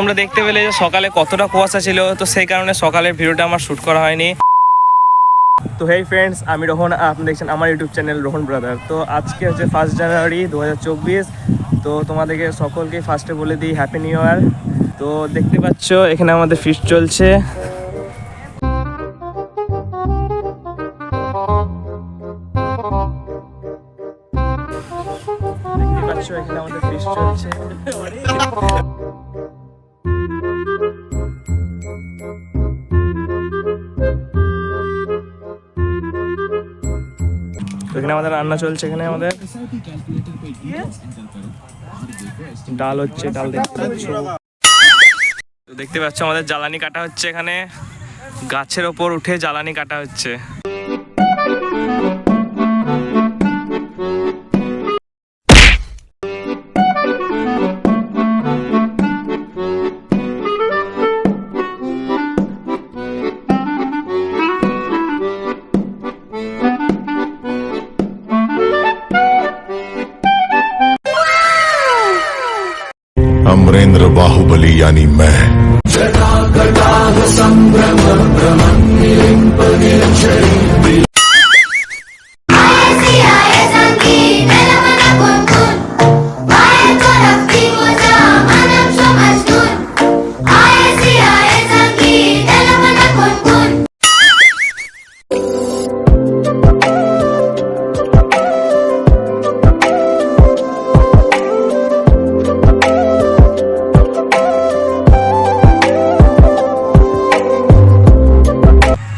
তোমরা দেখতে পেলে যে সকালে কতটা কুয়াশা ছিল, তো সেই কারণে সকালের ভিডিওটা আমার শ্যুট করা হয়নি। তো হেই ফ্রেন্ডস, আমি রোহন, আপনি দেখছেন আমার ইউটিউব চ্যানেল রোহন ব্রাদার। তো আজকে হচ্ছে 1 জানুয়ারি 2024। তো তোমাদেরকে সকলকে ফার্স্টে বলে দিই হ্যাপি নিউ ইয়ার। তো দেখতে পাচ্ছ এখানে আমাদের ফিস্ট চলছে। দেখতে পাচ্ছ এখানে আমাদের ফিস্ট চলছে। এখানে আমাদের রান্না চলছে, এখানে আমাদের ডাল হচ্ছে, ডাল দেখতে পাচ্ছ আমাদের জ্বালানি কাটা হচ্ছে, এখানে গাছের ওপর উঠে জ্বালানি কাটা হচ্ছে। अमरेंद्र बाहुबली यानी मैं।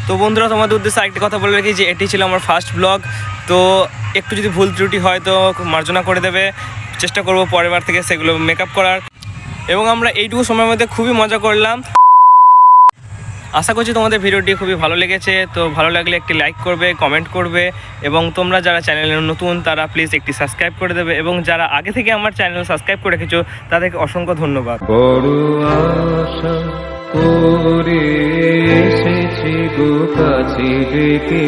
তো বন্ধুরা, তোমাদের উদ্দেশ্যে আরেকটি কথা বলে রাখি যে এটি ছিল আমার ফার্স্ট ব্লগ। তো একটু যদি ভুল ত্রুটি হয় তো মার্জনা করে দেবে, চেষ্টা করব পরের বার থেকে সেগুলো মেকআপ করার। এবং আমরা এইটুকু সময়ের মধ্যে খুবই মজা করলাম। আশা করছি তোমাদের ভিডিওটি খুবই ভালো লেগেছে। তো ভালো লাগলে একটি লাইক করবে, কমেন্ট করবে, এবং তোমরা যারা চ্যানেলে নতুন তারা প্লিজ একটি সাবস্ক্রাইব করে দেবে, এবং যারা আগে থেকে আমার চ্যানেল সাবস্ক্রাইব করে রেখেছো তাদেরকে অসংখ্য ধন্যবাদ। করে এসেছি গো কাছে ডেকে